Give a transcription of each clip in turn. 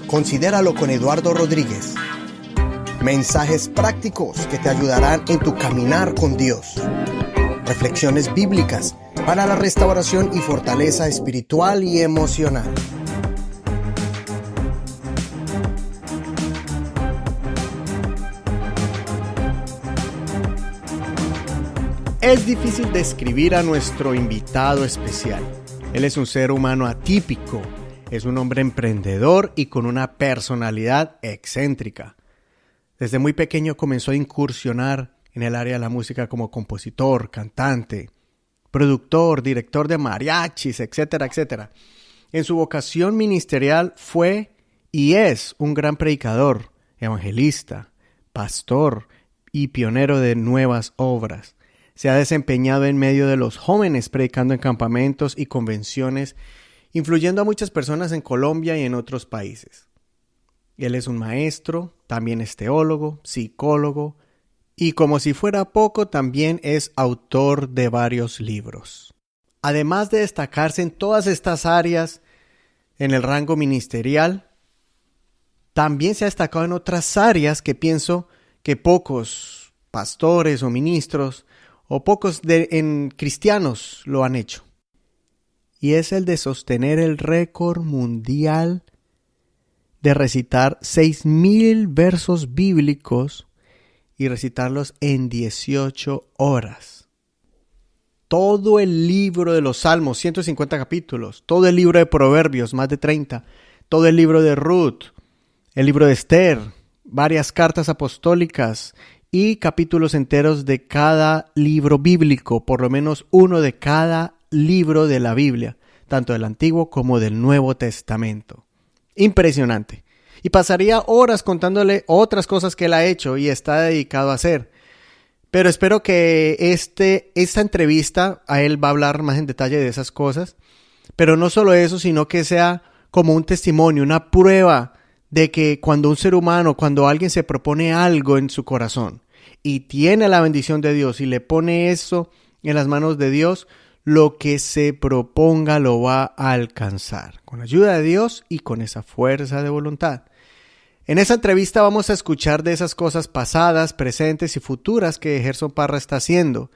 Considéralo con Eduardo Rodríguez. Mensajes prácticos que te ayudarán en tu caminar con Dios. Reflexiones bíblicas para la restauración y fortaleza espiritual y emocional. Es difícil describir a nuestro invitado especial. Él es un ser humano atípico, es un hombre emprendedor y con una personalidad excéntrica. Desde muy pequeño comenzó a incursionar en el área de la música como compositor, cantante, productor, director de mariachis, etcétera, etcétera. En su vocación ministerial fue y es un gran predicador, evangelista, pastor y pionero de nuevas obras. Se ha desempeñado en medio de los jóvenes predicando en campamentos y convenciones, influyendo a muchas personas en Colombia y en otros países. Él es un maestro, también es teólogo, psicólogo y como si fuera poco también es autor de varios libros. Además de destacarse en todas estas áreas en el rango ministerial, también se ha destacado en otras áreas que pienso que pocos pastores o ministros o pocos en cristianos lo han hecho. Y es el de sostener el récord mundial de recitar 6,000 versos bíblicos y recitarlos en 18 horas. Todo el libro de los Salmos, 150 capítulos, todo el libro de Proverbios, más de 30, todo el libro de Ruth, el libro de Esther, varias cartas apostólicas y capítulos enteros de cada libro bíblico, por lo menos uno de cada libro de la Biblia, tanto del Antiguo como del Nuevo Testamento. Impresionante. Y pasaría horas contándole otras cosas que él ha hecho y está dedicado a hacer. Pero espero que esta entrevista, a él va a hablar más en detalle de esas cosas. Pero no solo eso, sino que sea como un testimonio, una prueba de que cuando un ser humano, cuando alguien se propone algo en su corazón y tiene la bendición de Dios y le pone eso en las manos de Dios, lo que se proponga lo va a alcanzar, con la ayuda de Dios y con esa fuerza de voluntad. En esa entrevista vamos a escuchar de esas cosas pasadas, presentes y futuras que Gerson Parra está haciendo.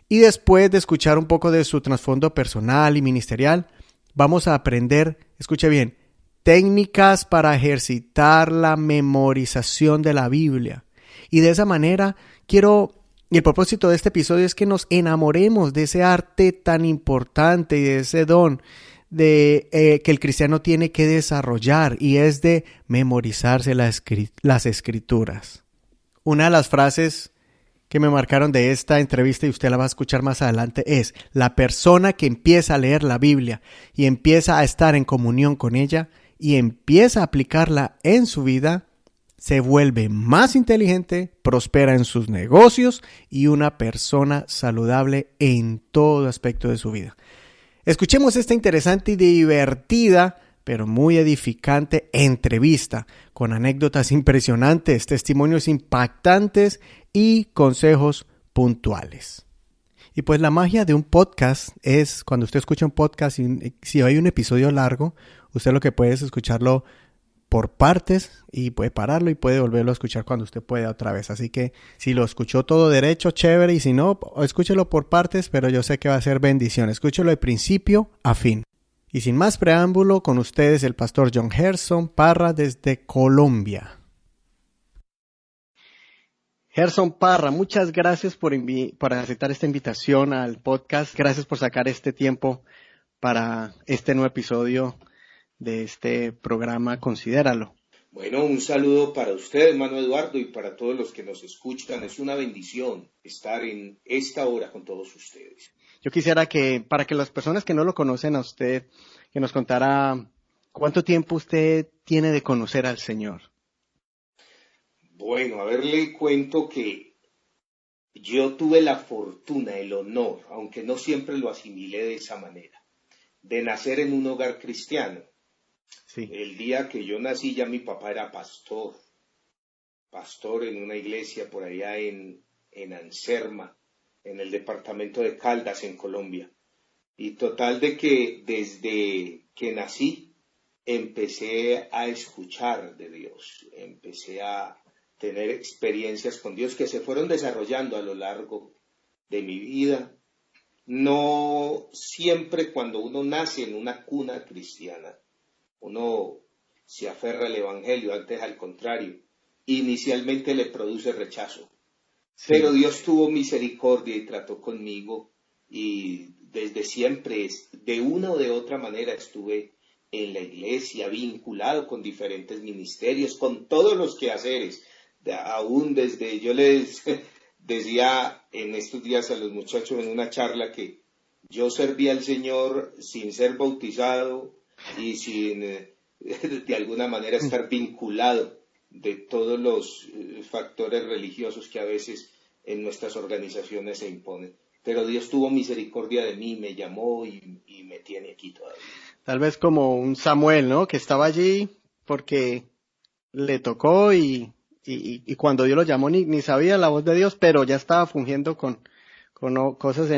Y después de escuchar un poco de su trasfondo personal y ministerial, vamos a aprender, escuche bien, técnicas para ejercitar la memorización de la Biblia. Y de esa manera y el propósito de este episodio es que nos enamoremos de ese arte tan importante y de ese don que el cristiano tiene que desarrollar, y es de memorizarse las escrituras. Una de las frases que me marcaron de esta entrevista, y usted la va a escuchar más adelante, es: la persona que empieza a leer la Biblia y empieza a estar en comunión con ella y empieza a aplicarla en su vida, se vuelve más inteligente, prospera en sus negocios y una persona saludable en todo aspecto de su vida. Escuchemos esta interesante y divertida, pero muy edificante entrevista con anécdotas impresionantes, testimonios impactantes y consejos puntuales. Y pues la magia de un podcast es cuando usted escucha un podcast y si hay un episodio largo, usted lo que puede es escucharlo por partes y puede pararlo y puede volverlo a escuchar cuando usted pueda otra vez. Así que si lo escuchó todo derecho, chévere, y si no, escúchelo por partes, pero yo sé que va a ser bendición. Escúchelo de principio a fin. Y sin más preámbulo, con ustedes el pastor John Gerson Parra desde Colombia. Gerson Parra, muchas gracias por aceptar esta invitación al podcast. Gracias por sacar este tiempo para este nuevo episodio de este programa, Considéralo. Bueno, un saludo para usted, hermano Eduardo, y para todos los que nos escuchan. Es una bendición estar en esta hora con todos ustedes. Yo quisiera que, para que las personas que no lo conocen a usted, que nos contara cuánto tiempo usted tiene de conocer al Señor. Bueno, a ver, le cuento que yo tuve la fortuna, el honor, aunque no siempre lo asimilé de esa manera, de nacer en un hogar cristiano. Sí. El día que yo nací ya mi papá era pastor en una iglesia por allá en Anserma, en el departamento de Caldas, en Colombia. Y total de que desde que nací, empecé a escuchar de Dios, empecé a tener experiencias con Dios que se fueron desarrollando a lo largo de mi vida. No siempre cuando uno nace en una cuna cristiana, uno se aferra al Evangelio, antes al contrario, inicialmente le produce rechazo. Pero Sí. Dios tuvo misericordia y trató conmigo y desde siempre, de una o de otra manera, estuve en la iglesia, vinculado con diferentes ministerios, con todos los quehaceres, aún desde, yo les decía en estos días a los muchachos en una charla que yo servía al Señor sin ser bautizado y sin de alguna manera estar vinculado de todos los factores religiosos que a veces en nuestras organizaciones se imponen. Pero Dios tuvo misericordia de mí, me llamó y me tiene aquí todavía. Tal vez como un Samuel, ¿no? Que estaba allí porque le tocó y cuando Dios lo llamó ni sabía la voz de Dios, pero ya estaba fungiendo con cosas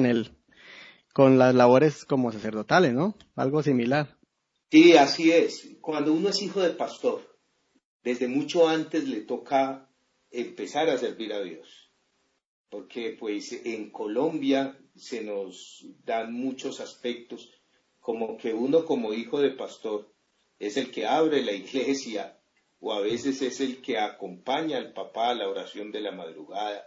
con las labores como sacerdotales, ¿no? Algo similar. Sí, así es. Cuando uno es hijo de pastor, desde mucho antes le toca empezar a servir a Dios, porque pues en Colombia se nos dan muchos aspectos, como que uno como hijo de pastor es el que abre la iglesia o a veces es el que acompaña al papá a la oración de la madrugada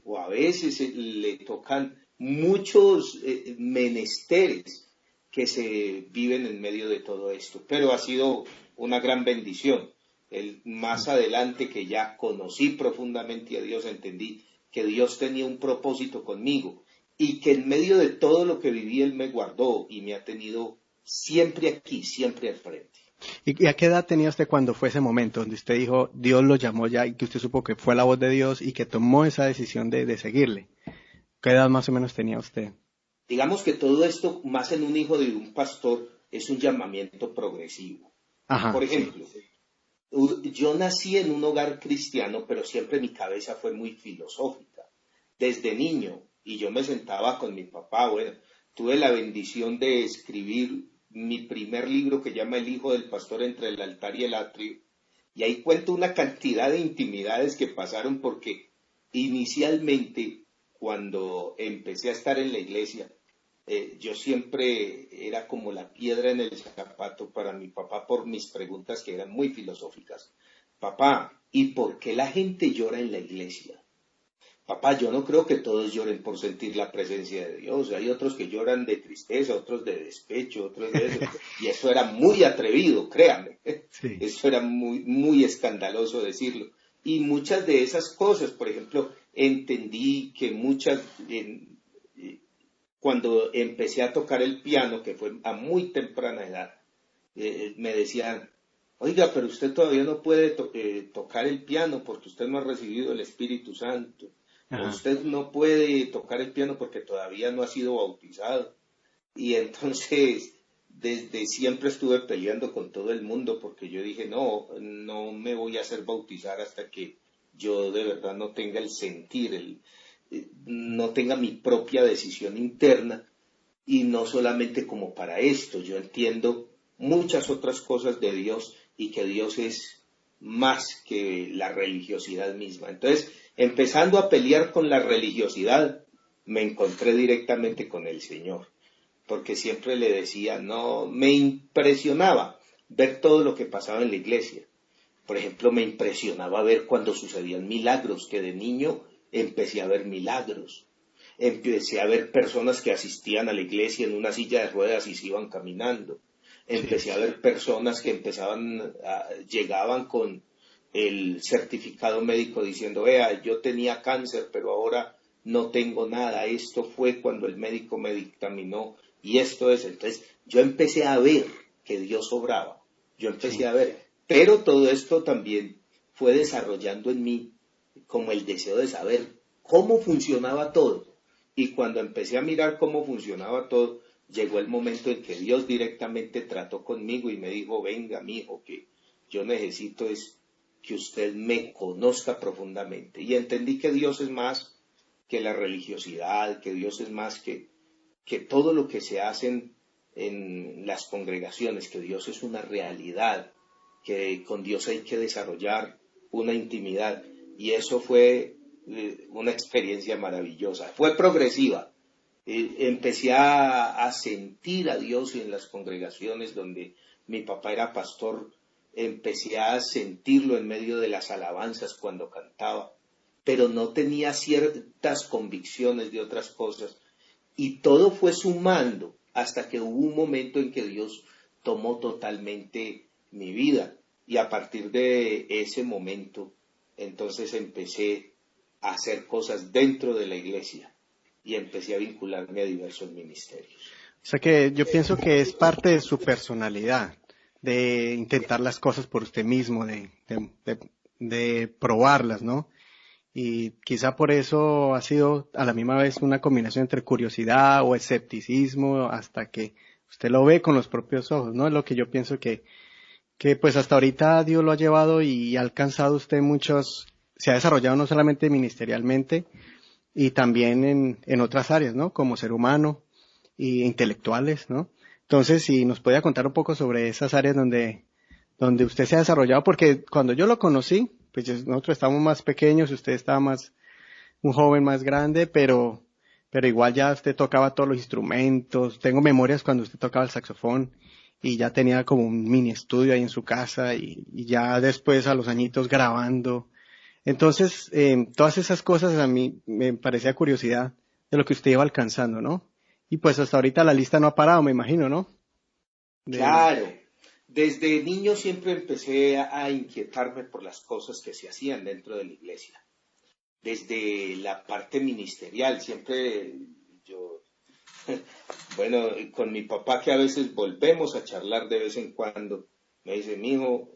o a veces le tocan muchos menesteres que se viven en medio de todo esto, pero ha sido una gran bendición. Más adelante que ya conocí profundamente a Dios, entendí que Dios tenía un propósito conmigo y que en medio de todo lo que viví Él me guardó y me ha tenido siempre aquí, siempre al frente. ¿Y a qué edad tenía usted cuando fue ese momento donde usted dijo, Dios lo llamó ya y que usted supo que fue la voz de Dios y que tomó esa decisión de seguirle? ¿Qué edad más o menos tenía usted? Digamos que todo esto, más en un hijo de un pastor, es un llamamiento progresivo. Ajá, Por sí. ejemplo, yo nací en un hogar cristiano, pero siempre mi cabeza fue muy filosófica. Desde niño, y yo me sentaba con mi papá, bueno, tuve la bendición de escribir mi primer libro que llama El Hijo del Pastor entre el altar y el atrio, y ahí cuento una cantidad de intimidades que pasaron porque inicialmente, cuando empecé a estar en la iglesia, yo siempre era como la piedra en el zapato para mi papá por mis preguntas que eran muy filosóficas. Papá, ¿y por qué la gente llora en la iglesia? Papá, yo no creo que todos lloren por sentir la presencia de Dios. Hay otros que lloran de tristeza, otros de despecho, otros de eso. Y eso era muy atrevido, créame. Sí. Eso era muy, muy escandaloso decirlo. Y muchas de esas cosas, por ejemplo, entendí que cuando empecé a tocar el piano, que fue a muy temprana edad, me decían, oiga, pero usted todavía no puede tocar el piano porque usted no ha recibido el Espíritu Santo, o Ajá. usted no puede tocar el piano porque todavía no ha sido bautizado. Y entonces, desde siempre estuve peleando con todo el mundo porque yo dije, no, no me voy a hacer bautizar hasta que yo de verdad no tenga el sentir, no tenga mi propia decisión interna y no solamente como para esto, yo entiendo muchas otras cosas de Dios y que Dios es más que la religiosidad misma. Entonces, empezando a pelear con la religiosidad, me encontré directamente con el Señor, porque siempre le decía, no, me impresionaba ver todo lo que pasaba en la iglesia. Por ejemplo, me impresionaba ver cuando sucedían milagros, que de niño empecé a ver milagros. Empecé a ver personas que asistían a la iglesia en una silla de ruedas y se iban caminando. Sí. Empecé a ver personas que llegaban con el certificado médico diciendo, vea, yo tenía cáncer, pero ahora no tengo nada. Esto fue cuando el médico me dictaminó y esto es. Entonces, yo empecé a ver que Dios obraba. Yo empecé Sí. a ver. Pero todo esto también fue desarrollando en mí como el deseo de saber cómo funcionaba todo. Y cuando empecé a mirar cómo funcionaba todo, llegó el momento en que Dios directamente trató conmigo y me dijo, venga, mi hijo, que yo necesito es que usted me conozca profundamente. Y entendí que Dios es más que la religiosidad, que Dios es más que todo lo que se hacen en las congregaciones, que Dios es una realidad, que con Dios hay que desarrollar una intimidad. Y eso fue una experiencia maravillosa. Fue progresiva. Empecé a sentir a Dios en las congregaciones donde mi papá era pastor. Empecé a sentirlo en medio de las alabanzas cuando cantaba, pero no tenía ciertas convicciones de otras cosas. Y todo fue sumando hasta que hubo un momento en que Dios tomó totalmente mi vida. Y a partir de ese momento, entonces empecé a hacer cosas dentro de la iglesia y empecé a vincularme a diversos ministerios. O sea que yo pienso que es parte de su personalidad, de intentar las cosas por usted mismo, de probarlas, ¿no? Y quizá por eso ha sido a la misma vez una combinación entre curiosidad o escepticismo hasta que usted lo ve con los propios ojos, ¿no? Es lo que yo pienso que pues hasta ahorita Dios lo ha llevado y ha alcanzado usted se ha desarrollado no solamente ministerialmente y también en otras áreas, ¿no? Como ser humano y intelectuales, ¿no? Entonces, si nos podía contar un poco sobre esas áreas donde usted se ha desarrollado, porque cuando yo lo conocí, pues nosotros estábamos más pequeños, usted estaba un joven más grande, pero igual ya usted tocaba todos los instrumentos. Tengo memorias cuando usted tocaba el saxofón y ya tenía como un mini estudio ahí en su casa y ya después a los añitos grabando. Entonces, todas esas cosas a mí me parecía curiosidad de lo que usted iba alcanzando, ¿no? Y pues hasta ahorita la lista no ha parado, me imagino, ¿no? Claro, desde niño siempre empecé a inquietarme por las cosas que se hacían dentro de la iglesia. Desde la parte ministerial, siempre yo, bueno, con mi papá, que a veces volvemos a charlar de vez en cuando, me dice: mijo,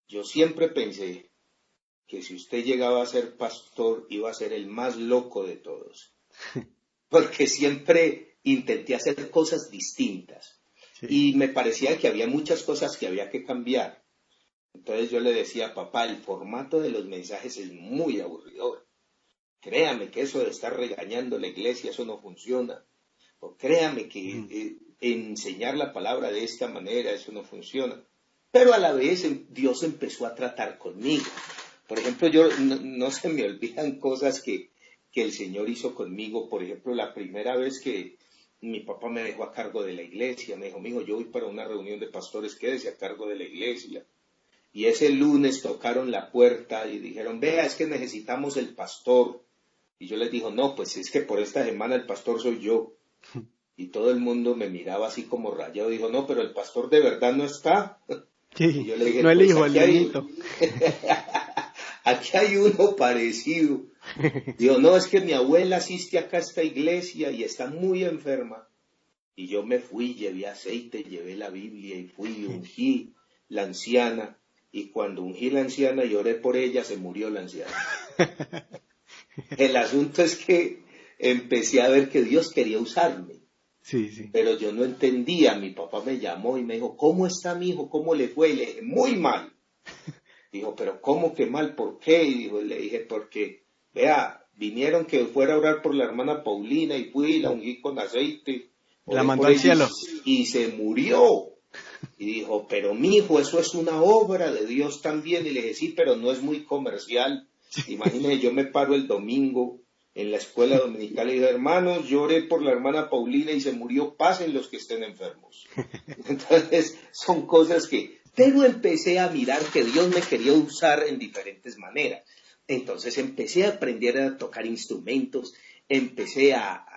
yo siempre pensé que si usted llegaba a ser pastor iba a ser el más loco de todos, porque siempre intenté hacer cosas distintas. Sí. Y me parecía que había muchas cosas que había que cambiar. Entonces yo le decía: papá, el formato de los mensajes es muy aburridor. Créame que eso de estar regañando la iglesia, eso no funciona. O créame que enseñar la palabra de esta manera, eso no funciona. Pero a la vez Dios empezó a tratar conmigo. Por ejemplo, yo no se me olvidan cosas que el Señor hizo conmigo. Por ejemplo, la primera vez que mi papá me dejó a cargo de la iglesia, me dijo: mijo, yo voy para una reunión de pastores, quédese a cargo de la iglesia. Y ese lunes tocaron la puerta y dijeron: vea, es que necesitamos el pastor. Y yo les dije: no, pues es que por esta semana el pastor soy yo. Y todo el mundo me miraba así como rayado. Dijo: no, pero el pastor de verdad no está. Sí, y yo le dije: no el pues hijo, el niñito. Aquí hay uno parecido. Digo: no, es que mi abuela asiste acá a esta iglesia y está muy enferma. Y yo me fui, llevé aceite, llevé la Biblia y fui, ungí la anciana. Y cuando ungí la anciana y oré por ella, se murió la anciana. El asunto es que empecé a ver que Dios quería usarme. Sí, sí. Pero yo no entendía. Mi papá me llamó y me dijo: ¿cómo está mi hijo? ¿Cómo le fue? Y le dije: muy mal. Dijo: pero ¿cómo que mal? ¿Por qué? Y le dije: porque, vea, vinieron que fuera a orar por la hermana Paulina y fui, la ungí con aceite. La mandó al cielo. Y se murió. Y dijo: pero mi hijo, eso es una obra de Dios también. Y le dije: sí, pero no es muy comercial. Imagínese, yo me paro el domingo en la escuela dominical y digo: hermanos, lloré por la hermana Paulina y se murió, pasen los que estén enfermos. Entonces, son cosas que... Pero empecé a mirar que Dios me quería usar en diferentes maneras. Entonces empecé a aprender a tocar instrumentos, empecé a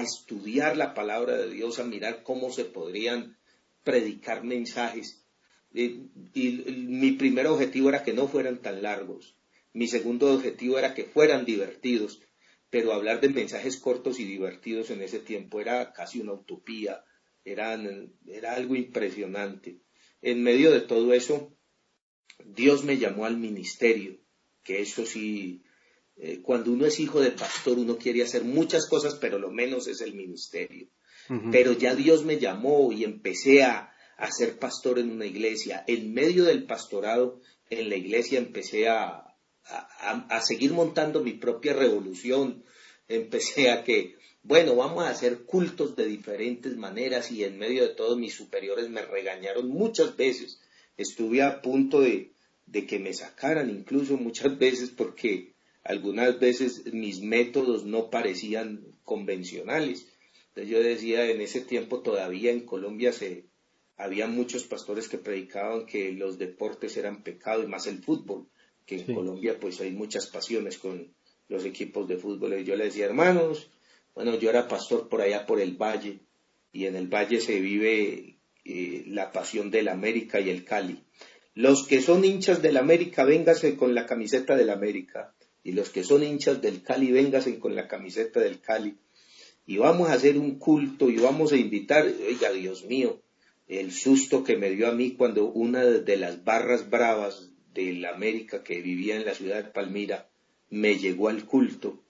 estudiar la palabra de Dios, a mirar cómo se podrían predicar mensajes. Y mi primer objetivo era que no fueran tan largos. Mi segundo objetivo era que fueran divertidos. Pero hablar de mensajes cortos y divertidos en ese tiempo era casi una utopía, era algo impresionante. En medio de todo eso, Dios me llamó al ministerio, que eso sí, cuando uno es hijo de pastor, uno quiere hacer muchas cosas, pero lo menos es el ministerio. Pero ya Dios me llamó y empecé a ser pastor en una iglesia. En medio del pastorado en la iglesia empecé a seguir montando mi propia revolución. empecé a que, bueno, vamos a hacer cultos de diferentes maneras y en medio de todo mis superiores me regañaron muchas veces. Estuve a punto de que me sacaran incluso muchas veces porque algunas veces mis métodos no parecían convencionales. Entonces yo decía, en ese tiempo todavía en Colombia había muchos pastores que predicaban que los deportes eran pecado y más el fútbol, que en Colombia pues hay muchas pasiones con los equipos de fútbol. Y yo les decía, hermanos, bueno, yo era pastor por allá por el Valle y en el Valle se vive la pasión del América y el Cali. Los que son hinchas del América, véngase con la camiseta del América. Y los que son hinchas del Cali, véngase con la camiseta del Cali. Y vamos a hacer un culto y vamos a invitar, oiga, Dios mío, el susto que me dio a mí cuando una de las barras bravas del América que vivía en la ciudad de Palmira me llegó al culto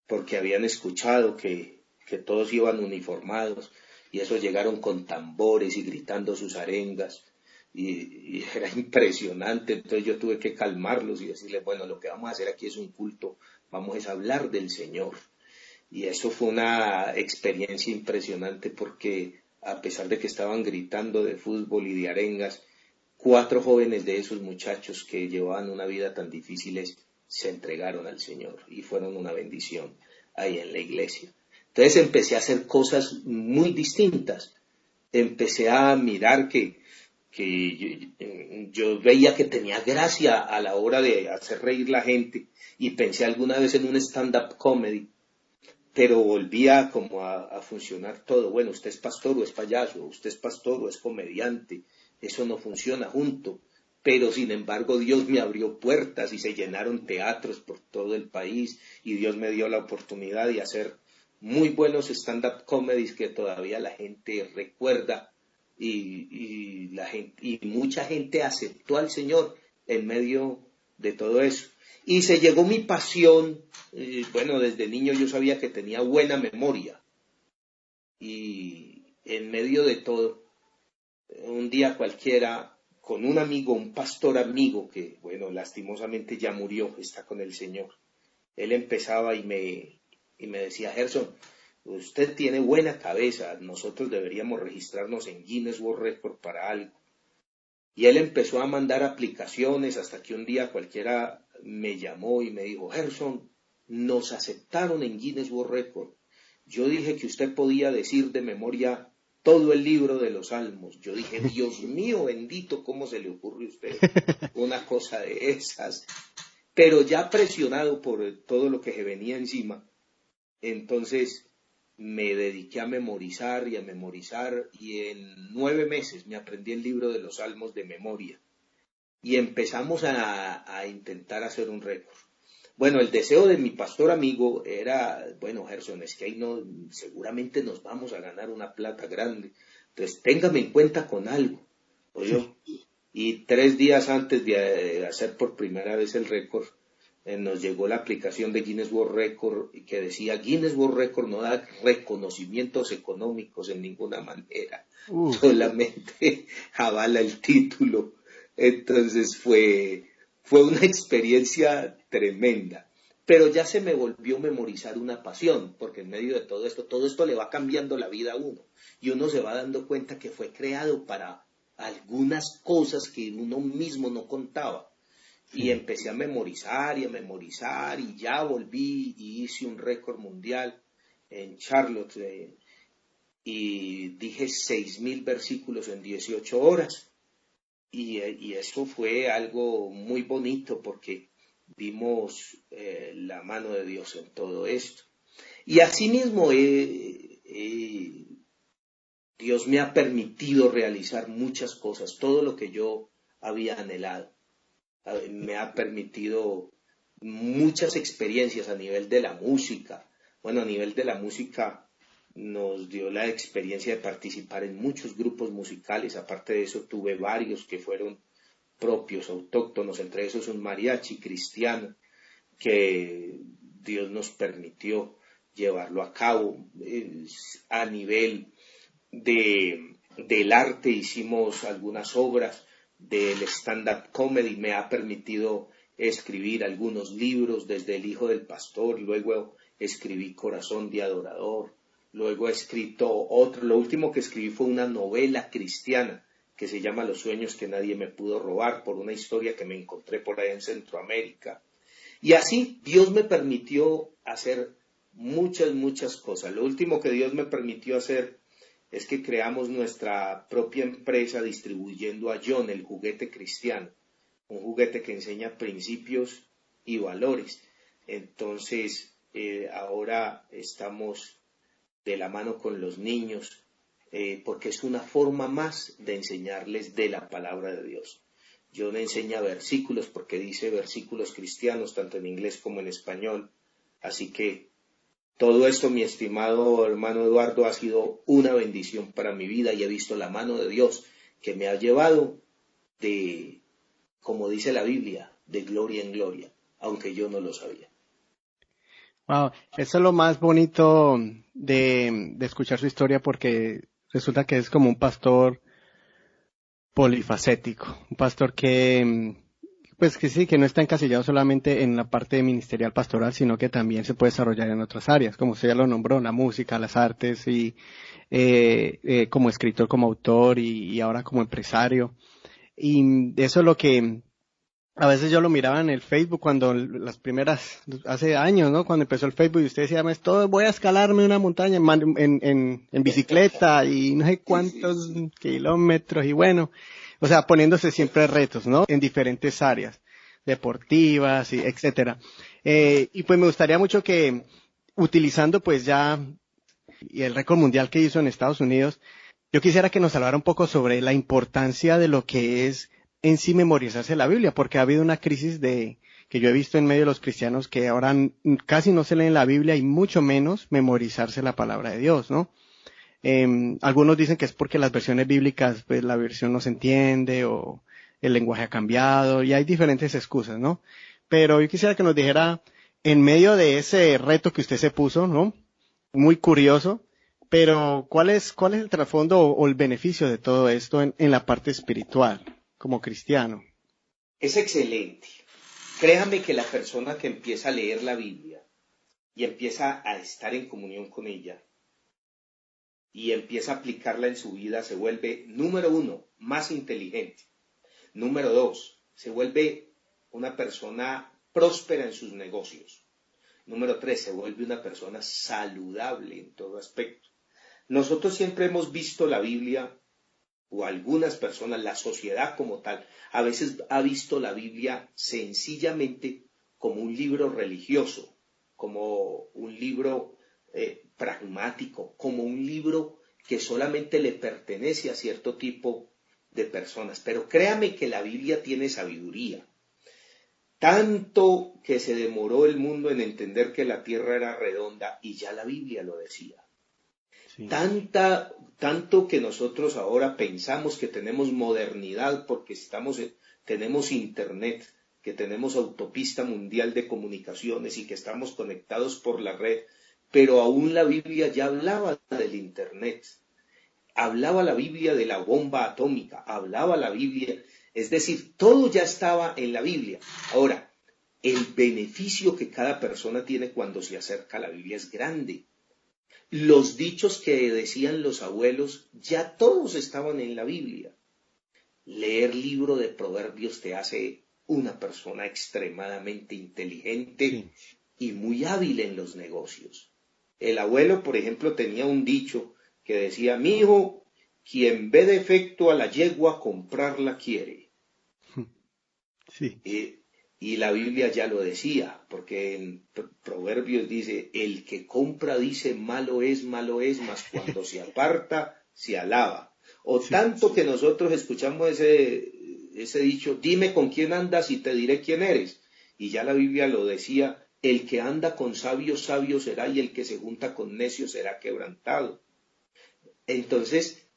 porque habían escuchado que todos iban uniformados y esos llegaron con tambores y gritando sus arengas y era impresionante. Entonces yo tuve que calmarlos y decirles, bueno, lo que vamos a hacer aquí es un culto, vamos a hablar del Señor. Y eso fue una experiencia impresionante porque a pesar de que estaban gritando de fútbol y de arengas, 4 jóvenes de esos muchachos que llevaban una vida tan difícil se entregaron al Señor y fueron una bendición ahí en la iglesia. Entonces empecé a hacer cosas muy distintas. Empecé a mirar que yo veía que tenía gracia a la hora de hacer reír la gente y pensé alguna vez en un stand-up comedy, pero volvía como a funcionar todo. Bueno, usted es pastor o es payaso, usted es pastor o es comediante, eso no funciona junto. Pero sin embargo Dios me abrió puertas y se llenaron teatros por todo el país y Dios me dio la oportunidad de hacer muy buenos stand-up comedies que todavía la gente recuerda y mucha gente aceptó al Señor en medio de todo eso. Y se llegó mi pasión, bueno, desde niño yo sabía que tenía buena memoria y en medio de todo, un día cualquiera, con un amigo, un pastor amigo que, bueno, lastimosamente ya murió, está con el Señor. Él empezaba y me decía, Gerson, usted tiene buena cabeza, nosotros deberíamos registrarnos en Guinness World Record para algo. Y él empezó a mandar aplicaciones hasta que un día cualquiera me llamó y me dijo, Gerson, nos aceptaron en Guinness World Record. Yo dije que usted podía decir de memoria todo el libro de los Salmos. Yo dije, Dios mío bendito, ¿cómo se le ocurre a usted una cosa de esas? Pero ya presionado por todo lo que se venía encima, entonces me dediqué a memorizar y en 9 meses me aprendí el libro de los Salmos de memoria y empezamos a intentar hacer un récord. Bueno, el deseo de mi pastor amigo era, bueno, Gerson, es que ahí no, seguramente nos vamos a ganar una plata grande, entonces téngame en cuenta con algo, ¿oyó? Y 3 días antes de hacer por primera vez el récord, nos llegó la aplicación de Guinness World Record que decía, Guinness World Record no da reconocimientos económicos en ninguna manera, solamente avala el título. Entonces fue una experiencia tremenda, pero ya se me volvió a memorizar una pasión, porque en medio de todo esto le va cambiando la vida a uno, y uno se va dando cuenta que fue creado para algunas cosas que uno mismo no contaba. Y empecé a memorizar y ya volví y hice un récord mundial en Charlotte y dije 6.000 versículos en 18 horas. Y eso fue algo muy bonito porque vimos la mano de Dios en todo esto. Y asimismo Dios me ha permitido realizar muchas cosas, todo lo que yo había anhelado. Me ha permitido muchas experiencias a nivel de la música. Bueno, a nivel de la música nos dio la experiencia de participar en muchos grupos musicales. Aparte de eso, tuve varios que fueron propios, autóctonos, entre esos un mariachi cristiano que Dios nos permitió llevarlo a cabo. A nivel del arte hicimos algunas obras. Del stand-up comedy me ha permitido escribir algunos libros, desde El hijo del pastor, luego escribí Corazón de Adorador, luego he escrito otro, lo último que escribí fue una novela cristiana que se llama Los sueños que nadie me pudo robar, por una historia que me encontré por allá en Centroamérica. Y así Dios me permitió hacer muchas cosas. Lo último que Dios me permitió hacer es que creamos nuestra propia empresa distribuyendo a John, el juguete cristiano, un juguete que enseña principios y valores. Entonces, ahora estamos de la mano con los niños, porque es una forma más de enseñarles de la palabra de Dios. John enseña versículos porque dice versículos cristianos, tanto en inglés como en español. Así que todo esto, mi estimado hermano Eduardo, ha sido una bendición para mi vida y he visto la mano de Dios que me ha llevado de, como dice la Biblia, de gloria en gloria, aunque yo no lo sabía. Wow, eso es lo más bonito de escuchar su historia porque resulta que es como un pastor polifacético, un pastor que, pues que sí, que no está encasillado solamente en la parte ministerial pastoral, sino que también se puede desarrollar en otras áreas, como usted ya lo nombró, la música, las artes y como escritor, como autor y ahora como empresario. Y eso es lo que a veces yo lo miraba en el Facebook cuando las primeras, hace años, ¿no? Cuando empezó el Facebook y usted decía, esto voy a escalarme una montaña en bicicleta y no sé cuántos kilómetros y bueno, o sea, poniéndose siempre retos, ¿no? En diferentes áreas, deportivas y etcétera. Y pues me gustaría mucho que utilizando pues ya y el récord mundial que hizo en Estados Unidos, yo quisiera que nos hablara un poco sobre la importancia de lo que es en sí memorizarse la Biblia, porque ha habido una crisis que yo he visto en medio de los cristianos que ahora casi no se leen la Biblia y mucho menos memorizarse la palabra de Dios, ¿no? Algunos dicen que es porque las versiones bíblicas, pues la versión no se entiende o el lenguaje ha cambiado y hay diferentes excusas, ¿no? Pero yo quisiera que nos dijera, en medio de ese reto que usted se puso, ¿no? Muy curioso, pero ¿cuál es el trasfondo o el beneficio de todo esto en la parte espiritual, como cristiano? Es excelente. Créame que la persona que empieza a leer la Biblia y empieza a estar en comunión con ella y empieza a aplicarla en su vida se vuelve, número uno, más inteligente. Número dos, se vuelve una persona próspera en sus negocios. Número tres, se vuelve una persona saludable en todo aspecto. Nosotros siempre hemos visto la Biblia, o algunas personas, la sociedad como tal, a veces ha visto la Biblia sencillamente como un libro religioso, como un libro pragmático, como un libro que solamente le pertenece a cierto tipo de personas. Pero créame que la Biblia tiene sabiduría. Tanto que se demoró el mundo en entender que la tierra era redonda y ya la Biblia lo decía. Sí. Tanto que nosotros ahora pensamos que tenemos modernidad porque tenemos internet, que tenemos autopista mundial de comunicaciones y que estamos conectados por la red, pero aún la Biblia ya hablaba del internet, hablaba la Biblia de la bomba atómica, hablaba la Biblia, es decir, todo ya estaba en la Biblia. Ahora, el beneficio que cada persona tiene cuando se acerca a la Biblia es grande. Los dichos que decían los abuelos ya todos estaban en la Biblia. Leer libro de Proverbios te hace una persona extremadamente inteligente sí. Y muy hábil en los negocios. El abuelo, por ejemplo, tenía un dicho que decía, mi hijo, quien ve defecto a la yegua, comprarla quiere. Sí. Y la Biblia ya lo decía, porque en Proverbios dice, el que compra dice, malo es, mas cuando se aparta, se alaba. O sí, tanto que nosotros escuchamos ese dicho, dime con quién andas y te diré quién eres. Y ya la Biblia lo decía, el que anda con sabios, sabio será, y el que se junta con necios será quebrantado. Entonces,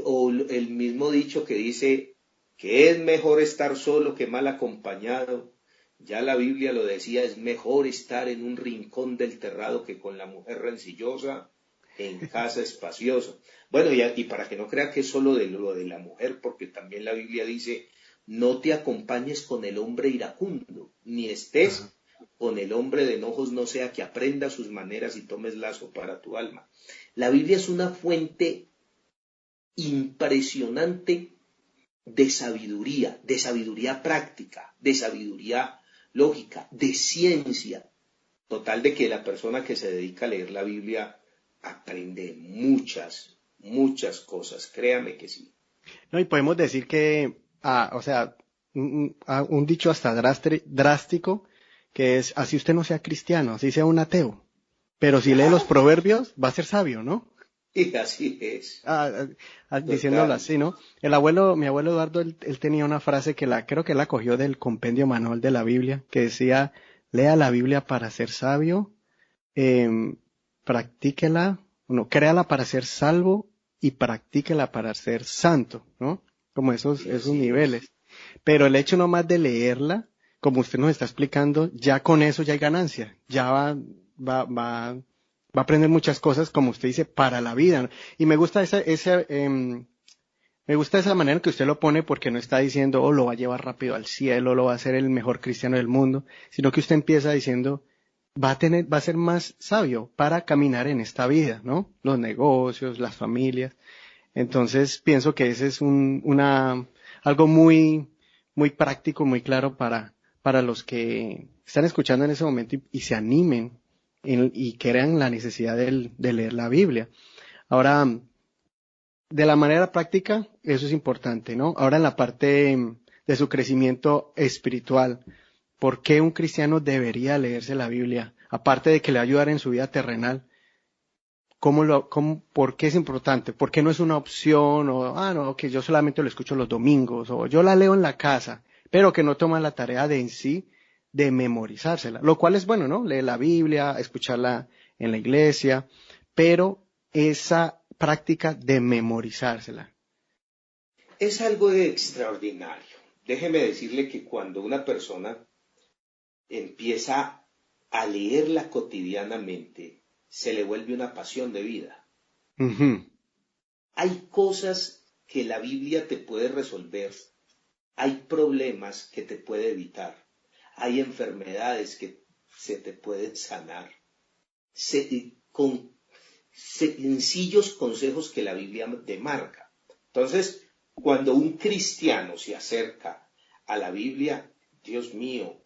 o el mismo dicho que dice que es mejor estar solo que mal acompañado, ya la Biblia lo decía, es mejor estar en un rincón del terrado que con la mujer rencillosa en casa espaciosa. Bueno, y para que no crea que es solo de lo de la mujer, porque también la Biblia dice, no te acompañes con el hombre iracundo, ni estés con el hombre de enojos no sea que aprenda sus maneras y tomes lazo para tu alma. La Biblia es una fuente impresionante de sabiduría práctica, de sabiduría lógica, de ciencia. Total de que la persona que se dedica a leer la Biblia aprende muchas cosas, créame que sí. No, y podemos decir que, o sea, un dicho hasta drástico, que es, así usted no sea cristiano, así sea un ateo, pero si lee los proverbios, va a ser sabio, ¿no? Y así es. Diciéndolo así, ¿no? Mi abuelo Eduardo, él tenía una frase creo que la cogió del compendio manual de la Biblia, que decía, lea la Biblia para ser sabio, practíquela, créala para ser salvo y practíquela para ser santo, ¿no? Como esos niveles. Pero el hecho nomás de leerla, como usted nos está explicando, ya con eso ya hay ganancia, ya va a aprender muchas cosas, como usted dice, para la vida, ¿no? Y me gusta me gusta esa manera en que usted lo pone, porque no está diciendo, lo va a llevar rápido al cielo, lo va a hacer el mejor cristiano del mundo, sino que usted empieza diciendo, va a ser más sabio para caminar en esta vida, ¿no? Los negocios, las familias. Entonces pienso que ese es algo muy, muy práctico, muy claro para los que están escuchando en ese momento y se animen y crean la necesidad de leer la Biblia. Ahora, de la manera práctica, eso es importante, ¿no? Ahora en la parte de su crecimiento espiritual, ¿por qué un cristiano debería leerse la Biblia? Aparte de que le va a ayudar en su vida terrenal, ¿por qué es importante? ¿Por qué no es una opción? No, que yo solamente lo escucho los domingos, o yo la leo en la casa, pero que no toma la tarea de en sí de memorizársela, lo cual es bueno, ¿no? Leer la Biblia, escucharla en la iglesia, pero esa práctica de memorizársela. Es algo de extraordinario. Déjeme decirle que cuando una persona empieza a leerla cotidianamente, se le vuelve una pasión de vida. Uh-huh. Hay cosas que la Biblia te puede resolver, hay problemas que te puede evitar, hay enfermedades que se te pueden sanar, con sencillos consejos que la Biblia te marca. Entonces, cuando un cristiano se acerca a la Biblia, Dios mío,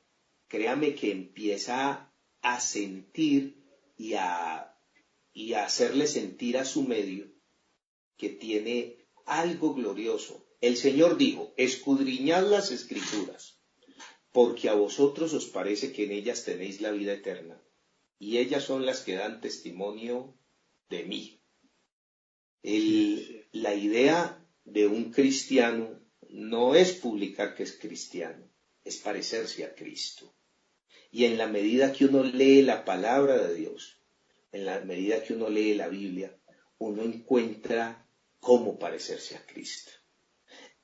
créame que empieza a sentir y a hacerle sentir a su medio que tiene algo glorioso. El Señor dijo, escudriñad las Escrituras, porque a vosotros os parece que en ellas tenéis la vida eterna, y ellas son las que dan testimonio de mí. La idea de un cristiano no es publicar que es cristiano, es parecerse a Cristo. Y en la medida que uno lee la palabra de Dios, en la medida que uno lee la Biblia, uno encuentra cómo parecerse a Cristo.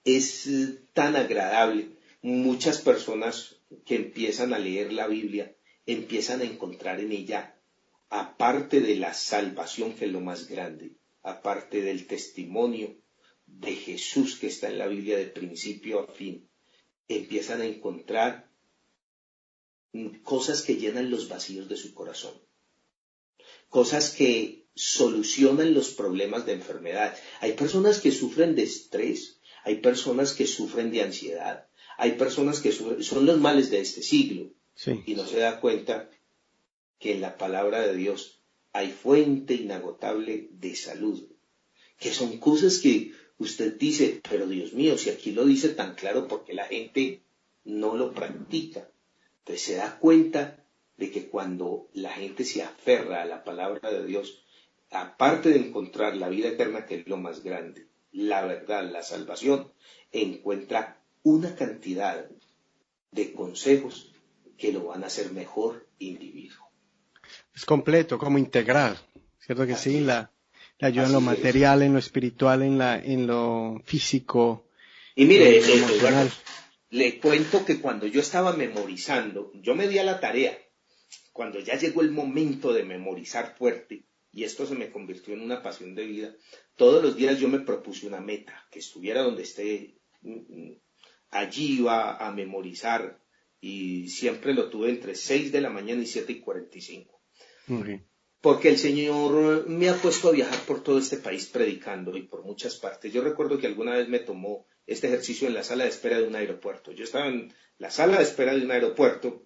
Es tan agradable. Muchas personas que empiezan a leer la Biblia empiezan a encontrar en ella, aparte de la salvación, que es lo más grande, aparte del testimonio de Jesús que está en la Biblia de principio a fin, empiezan a encontrar cosas que llenan los vacíos de su corazón, cosas que solucionan los problemas de enfermedad. Hay personas que sufren de estrés, hay personas que sufren de ansiedad, hay personas que son los males de este siglo, sí, y no se da cuenta que en la palabra de Dios hay fuente inagotable de salud, que son cosas que usted dice, pero Dios mío, si aquí lo dice tan claro, ¿por qué la gente no lo practica? Entonces se da cuenta de que cuando la gente se aferra a la palabra de Dios, aparte de encontrar la vida eterna, que es lo más grande, la verdad, la salvación, encuentra una cantidad de consejos que lo van a hacer mejor individuo. Es completo, como integral, ¿cierto que sí? La ayuda en lo material, en lo espiritual, en lo físico. Y mire, bueno, le cuento que cuando yo estaba memorizando, yo me di a la tarea, cuando ya llegó el momento de memorizar fuerte, y esto se me convirtió en una pasión de vida, todos los días yo me propuse una meta, que estuviera donde esté, allí iba a memorizar y siempre lo tuve entre 6 de la mañana y 7:45. Okay. Porque el Señor me ha puesto a viajar por todo este país predicando y por muchas partes. Yo recuerdo que alguna vez me tomó este ejercicio en la sala de espera de un aeropuerto. Yo estaba en la sala de espera de un aeropuerto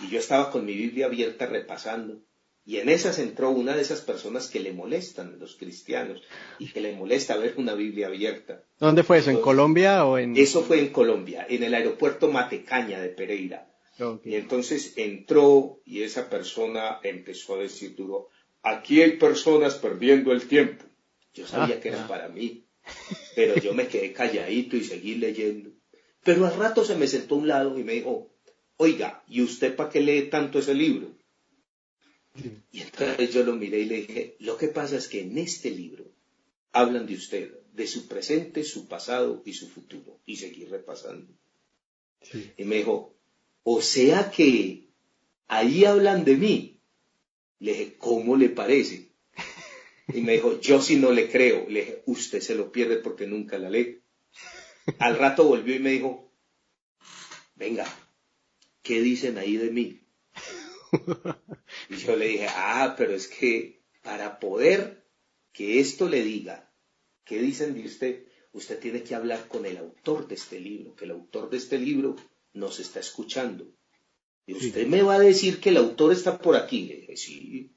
y yo estaba con mi Biblia abierta repasando. Y en esas entró una de esas personas que le molestan, los cristianos, y que le molesta ver una Biblia abierta. ¿Dónde fue eso? ¿En Entonces, Colombia o en...? eso fue en Colombia, en el aeropuerto Matecaña de Pereira. Y Okay. entonces entró y esa persona empezó a decir duro, aquí hay personas perdiendo el tiempo. Yo sabía que era para mí, pero yo me quedé calladito y seguí leyendo. Pero al rato se me sentó a un lado y me dijo, oiga, ¿y usted para qué lee tanto ese libro? Y entonces yo lo miré y le dije, lo que pasa es que en este libro hablan de usted, de su presente, su pasado y su futuro. Y seguí repasando. Sí. Y me dijo, o sea que ahí hablan de mí. Le dije, ¿cómo le parece? Y me dijo, yo sí no le creo. Le dije, usted se lo pierde porque nunca la lee. Al rato volvió y me dijo, venga, ¿qué dicen ahí de mí? Y yo le dije, pero es que para poder que esto le diga, ¿qué dicen de usted? Usted tiene que hablar con el autor de este libro, que el autor de este libro nos está escuchando. Y usted me va a decir que el autor está por aquí. Le dije, sí.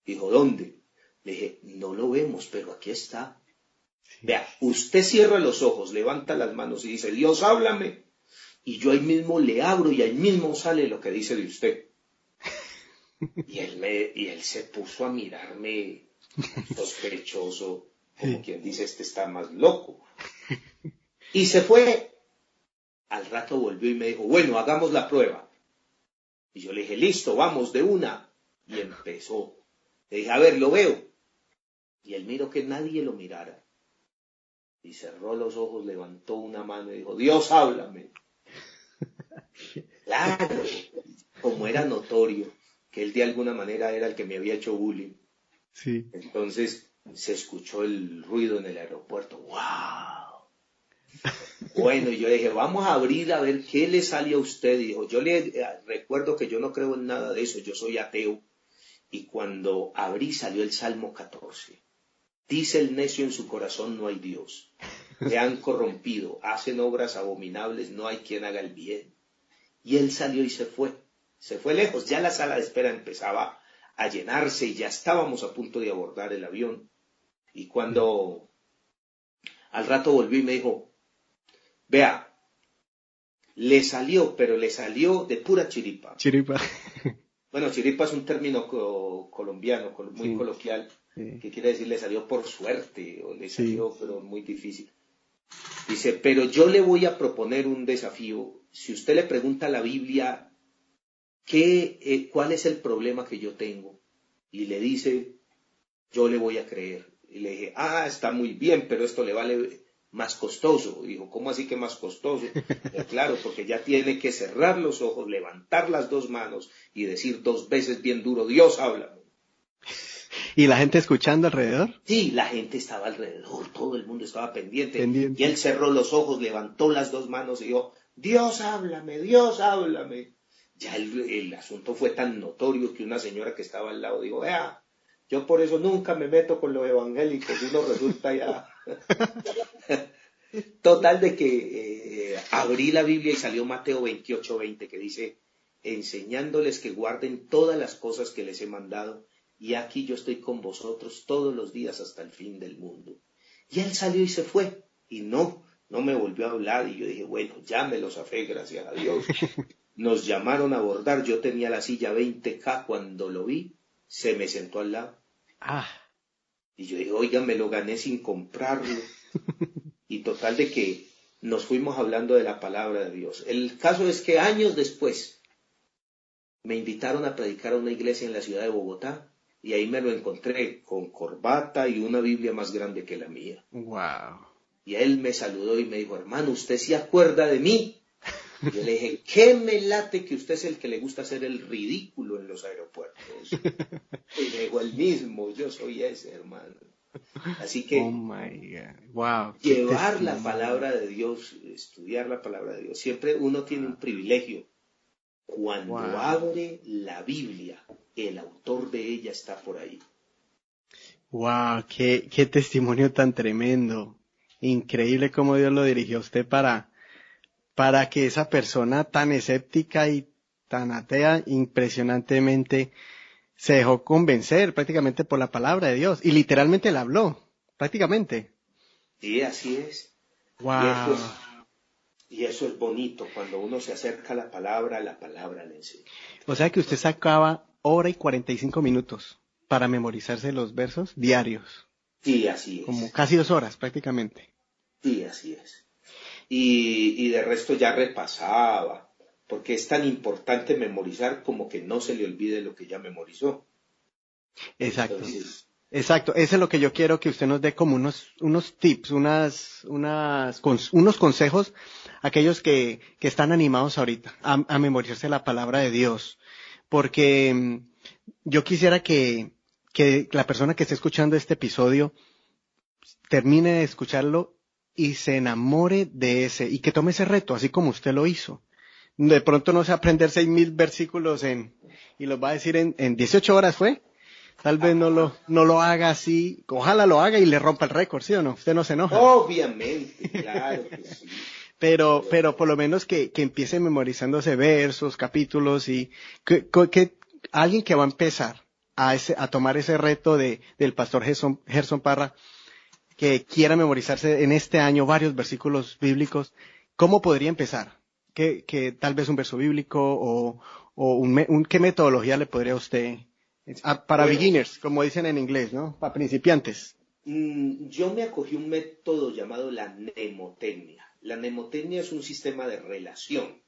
Dijo, ¿dónde? Le dije, no lo vemos, pero aquí está. Sí. Vea, usted cierra los ojos, levanta las manos y dice, Dios, háblame. Y yo ahí mismo le abro y ahí mismo sale lo que dice de usted. Y él se puso a mirarme sospechoso, como quien dice, este está más loco. Y se fue. Al rato volvió y me dijo, bueno, hagamos la prueba. Y yo le dije, listo, vamos de una. Y empezó. Le dije, a ver, lo veo. Y él miró que nadie lo mirara. Y cerró los ojos, levantó una mano y dijo, Dios, háblame. Claro, como era notorio que él de alguna manera era el que me había hecho bullying. Sí. Entonces se escuchó el ruido en el aeropuerto. ¡Wow! Bueno, y yo le dije, vamos a abrir a ver qué le sale a usted. Y dijo, yo le recuerdo que yo no creo en nada de eso, yo soy ateo. Y cuando abrí salió el Salmo 14. Dice el necio en su corazón, no hay Dios. Se han corrompido, hacen obras abominables, no hay quien haga el bien. Y él salió y se fue lejos. Ya la sala de espera empezaba a llenarse y ya estábamos a punto de abordar el avión. Y cuando al rato volví y me dijo, vea, le salió, pero le salió de pura chiripa. Chiripa. Bueno, chiripa es un término colombiano, muy coloquial, que quiere decir le salió por suerte o le salió, pero muy difícil. Dice, pero yo le voy a proponer un desafío. Si usted le pregunta a la Biblia, ¿cuál es el problema que yo tengo? Y le dice, yo le voy a creer. Y le dije, está muy bien, pero esto le vale más costoso. Dijo, ¿cómo así que más costoso? Claro, porque ya tiene que cerrar los ojos, levantar las dos manos y decir 2 veces bien duro, Dios, háblame. ¿Y la gente escuchando alrededor? Sí, la gente estaba alrededor, todo el mundo estaba pendiente. Y él cerró los ojos, levantó las 2 manos y dijo, Dios, háblame, Dios, háblame. Ya el asunto fue tan notorio que una señora que estaba al lado dijo, vea, yo por eso nunca me meto con los evangélicos, uno resulta ya... Total de que abrí la Biblia y salió Mateo 28:20 que dice, enseñándoles que guarden todas las cosas que les he mandado, y aquí yo estoy con vosotros todos los días hasta el fin del mundo. Y él salió y se fue, y no me volvió a hablar, y yo dije, bueno, ya me lo zafé, gracias a Dios. Nos llamaron a abordar, yo tenía la silla 20K, cuando lo vi, se me sentó al lado. Y yo dije, oiga, me lo gané sin comprarlo. Y total de que nos fuimos hablando de la palabra de Dios. El caso es que años después me invitaron a predicar a una iglesia en la ciudad de Bogotá y ahí me lo encontré con corbata y una Biblia más grande que la mía. Wow. Y él me saludó y me dijo, hermano, ¿usted se acuerda de mí? Y yo le dije, ¿qué me late que usted es el que le gusta hacer el ridículo en los aeropuertos? Y me dijo, el mismo, yo soy ese, hermano. Así que oh my God. Wow, llevar la palabra de Dios, estudiar la palabra de Dios, siempre uno tiene un privilegio Cuando Wow. abre la Biblia, el autor de ella está por ahí. Wow, qué testimonio tan tremendo. Increíble cómo Dios lo dirigió a usted para que esa persona tan escéptica y tan atea, impresionantemente se dejó convencer prácticamente por la palabra de Dios y literalmente la habló, prácticamente. Sí, así es. Y eso Wow. es, y eso es bonito. Cuando uno se acerca a la palabra le enseña. O sea que usted sacaba hora y 45 minutos para memorizarse los versos diarios, Sí, así como es. casi 2 horas prácticamente. Sí, así es. Y de resto ya repasaba, porque es tan importante memorizar como que no se le olvide lo que ya memorizó. Exacto. Entonces, Exacto, eso es lo que yo quiero que usted nos dé como unos tips, unos consejos a aquellos que están animados ahorita a memorizarse la palabra de Dios. Porque yo quisiera que la persona que esté escuchando este episodio termine de escucharlo y se enamore de ese, y que tome ese reto, así como usted lo hizo. De pronto no se aprender 6.000 versículos y los va a decir en 18 horas, ¿fue? Tal vez ajá, no lo haga así, ojalá lo haga y le rompa el récord, ¿sí o no? Usted no se enoja. obviamente, claro que sí. Pero Pero por lo menos que empiece memorizándose versos, capítulos y que alguien que va a empezar a tomar ese reto del pastor Gerson Parra, que quiera memorizarse en este año varios versículos bíblicos, ¿cómo podría empezar? Que tal vez un verso bíblico o qué metodología le podría usted para bueno, beginners, como dicen en inglés, ¿no? Para principiantes. yo me acogí un método llamado la mnemotecnia. La mnemotecnia es un sistema de relación.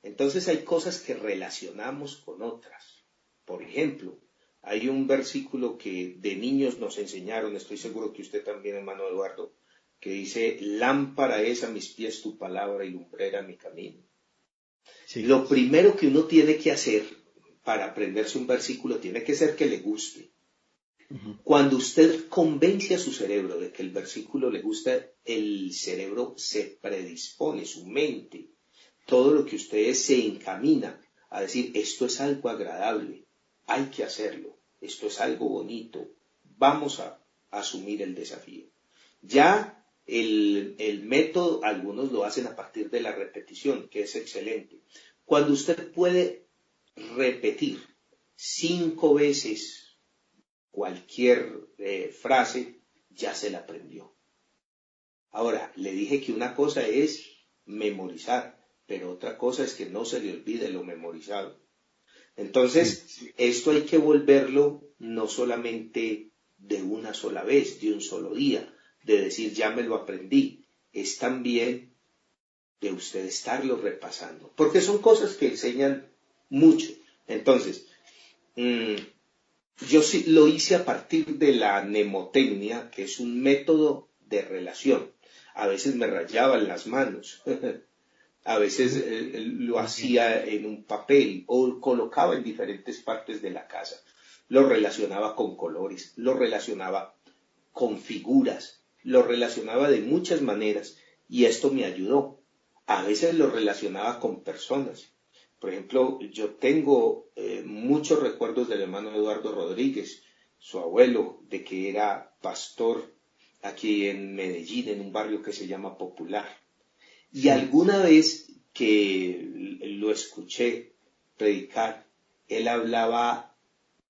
Entonces hay cosas que relacionamos con otras. Por ejemplo, hay un versículo que de niños nos enseñaron, estoy seguro que usted también, hermano Eduardo, que dice, lámpara es a mis pies tu palabra y lumbrera mi camino. Sí. Lo primero que uno tiene que hacer para aprenderse un versículo tiene que ser que le guste. Ujú. Cuando usted convence a su cerebro de que el versículo le gusta, el cerebro se predispone, su mente, todo lo que usted se encamina a decir, esto es algo agradable, hay que hacerlo, esto es algo bonito, vamos a asumir el desafío. Ya el método, algunos lo hacen a partir de la repetición, que es excelente. Cuando usted puede repetir 5 veces cualquier frase, ya se la aprendió. Ahora, le dije que una cosa es memorizar, pero otra cosa es que no se le olvide lo memorizado. Sí. Entonces, esto hay que volverlo no solamente de una sola vez, de un solo día, de decir ya me lo aprendí, es también de usted estarlo repasando, porque son cosas que enseñan mucho. Entonces, mmm, yo sí lo hice a partir de la mnemotecnia, que es un método de relación. A veces me rayaban las manos, a veces lo hacía en un papel o colocaba en diferentes partes de la casa. Lo relacionaba con colores, lo relacionaba con figuras, lo relacionaba de muchas maneras y esto me ayudó. A veces lo relacionaba con personas. Por ejemplo, yo tengo muchos recuerdos del hermano Eduardo Rodríguez, su abuelo, de que era pastor aquí en Medellín, en un barrio que se llama Popular. Y Sí. alguna vez que lo escuché predicar, él hablaba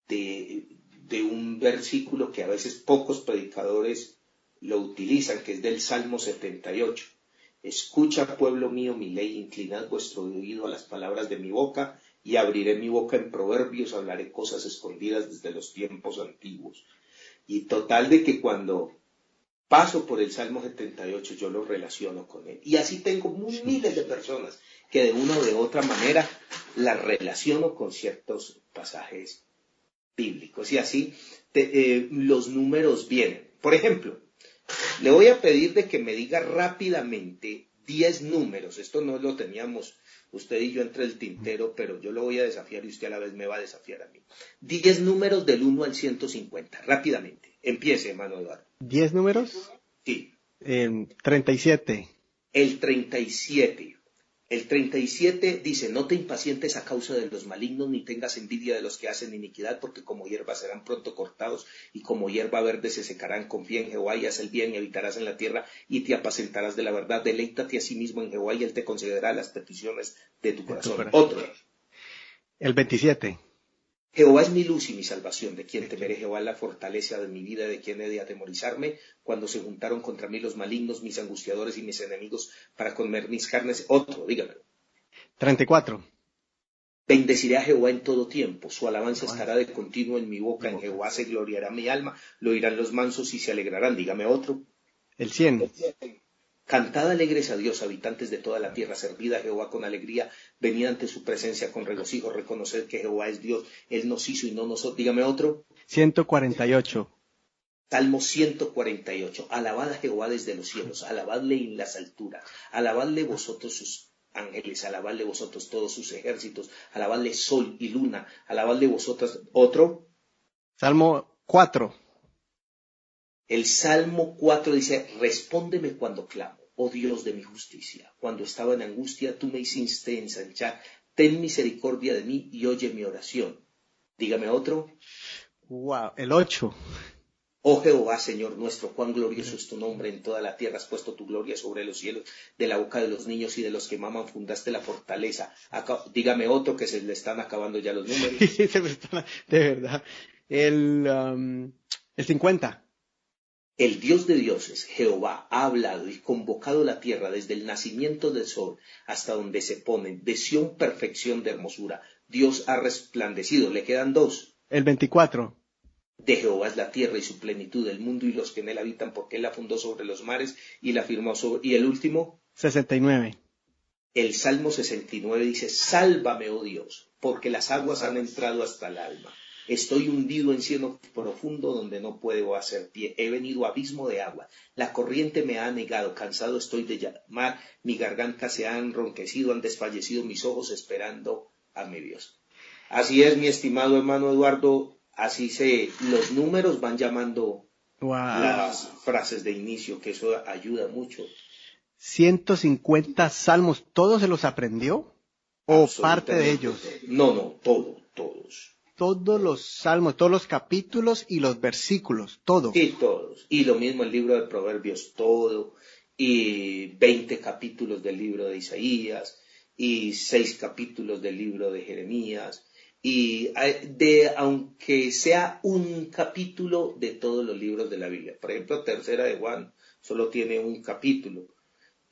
de, de un versículo que a veces pocos predicadores lo utilizan, que es del Salmo 78. Escucha, pueblo mío, mi ley, inclinad vuestro oído a las palabras de mi boca, y abriré mi boca en proverbios, hablaré cosas escondidas desde los tiempos antiguos. Y total de que cuando paso por el Salmo 78, yo lo relaciono con él. Y así tengo Sí. miles de personas que de una o de otra manera las relaciono con ciertos pasajes bíblicos. Y así los números vienen. Por ejemplo, le voy a pedir de que me diga rápidamente 10 números. Esto no lo teníamos usted y yo entre el tintero, pero yo lo voy a desafiar y usted a la vez me va a desafiar a mí. 10 números del 1 al 150, rápidamente. Empiece, hermano Eduardo. 10 números. Sí, 37. el 37. El 37 dice, no te impacientes a causa de los malignos, ni tengas envidia de los que hacen iniquidad, porque como hierba serán pronto cortados, y como hierba verde se secarán. Confía en Jehová y haz el bien, y habitarás en la tierra, y te apacentarás de la verdad. Deleítate a sí mismo en Jehová, y él te concederá las peticiones de tu corazón. Otro. El 27. Jehová es mi luz y mi salvación, de quien temeré. Jehová es la fortaleza de mi vida, de quien he de atemorizarme. Cuando se juntaron contra mí los malignos, mis angustiadores y mis enemigos, para comer mis carnes. Otro, dígamelo. 34. Bendeciré a Jehová en todo tiempo, su alabanza estará de continuo en mi boca. En Jehová se gloriará mi alma, lo oirán los mansos y se alegrarán. Dígame otro. El 100. Cantad alegres a Dios, habitantes de toda la tierra, servid a Jehová con alegría, venid ante su presencia con regocijo, reconoced que Jehová es Dios, Él nos hizo y no nosotros. Dígame otro. 148. Salmo 148. Alabad a Jehová desde los cielos, alabadle en las alturas, alabadle vosotros sus ángeles, alabadle vosotros todos sus ejércitos, alabadle sol y luna, alabadle vosotras. Otro. Salmo 4. El Salmo 4 dice, respóndeme cuando clamo, oh Dios de mi justicia. Cuando estaba en angustia, tú me hiciste ensanchar. Ten misericordia de mí y oye mi oración. Dígame otro. Wow. El 8. Oh Jehová, Señor nuestro, cuán glorioso es tu nombre en toda la tierra. Has puesto tu gloria sobre los cielos. De la boca de los niños y de los que maman fundaste la fortaleza. Dígame otro, que se le están acabando ya los números. Sí, de verdad. El 50. El Dios de dioses, Jehová, ha hablado y convocado la tierra desde el nacimiento del sol hasta donde se pone, de Sión perfección de hermosura. Dios ha resplandecido. Le quedan dos. El 24. De Jehová es la tierra y su plenitud, el mundo y los que en él habitan, porque él la fundó sobre los mares y la firmó sobre... Y el último. 69. El Salmo 69 dice, sálvame, oh Dios, porque las aguas han entrado hasta el alma. Estoy hundido en cieno profundo donde no puedo hacer pie. He venido a abismo de agua. La corriente me ha anegado. Cansado estoy de llamar. Mi garganta se ha enronquecido. Han desfallecido mis ojos esperando a mi Dios. Así es, mi estimado hermano Eduardo. Así los números van llamando las frases de inicio, que eso ayuda mucho. 150 salmos. ¿Todos se los aprendió? ¿O parte de ellos? No, todos. Todos los salmos, todos los capítulos y los versículos, todo. Sí, todos. Y lo mismo el libro de Proverbios, todo. Y 20 capítulos del libro de Isaías. Y 6 capítulos del libro de Jeremías. Y aunque sea un capítulo de todos los libros de la Biblia. Por ejemplo, Tercera de Juan solo tiene un capítulo.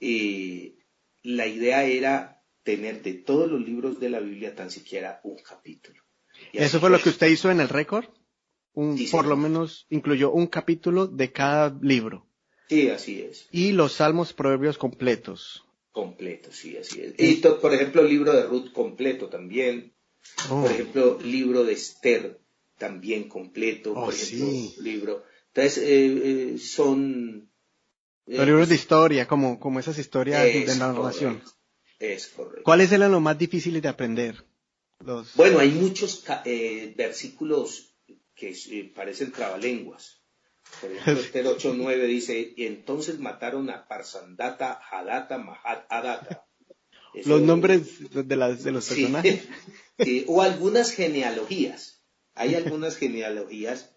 Y la idea era tener de todos los libros de la Biblia tan siquiera un capítulo. ¿Eso fue lo que usted hizo en el récord? Sí, por lo menos incluyó un capítulo de cada libro. Sí, así es. Y los salmos proverbios completos. Completos, sí, así es. Y por ejemplo, el libro de Ruth completo también. Por ejemplo, libro de Esther también completo. Por ejemplo, sí. Libro. Entonces, son... Los libros de historia, como esas historias de narración. Es correcto. ¿Cuáles eran los más difíciles de aprender? Bueno, hay muchos versículos que parecen trabalenguas. Por ejemplo, Esther 8:9 dice, y entonces mataron a Parsandata, Hadata, Mahat, Adata. Los nombres de los personajes. O algunas genealogías. Hay algunas genealogías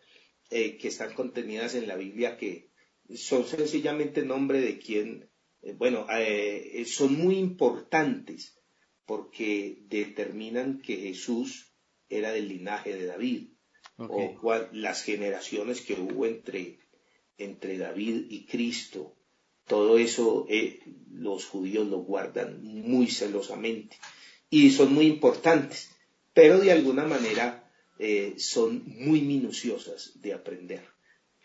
que están contenidas en la Biblia que son sencillamente nombre de quien, son muy importantes porque determinan que Jesús era del linaje de David, o las generaciones que hubo entre David y Cristo. Todo eso los judíos lo guardan muy celosamente y son muy importantes, pero de alguna manera son muy minuciosas de aprender.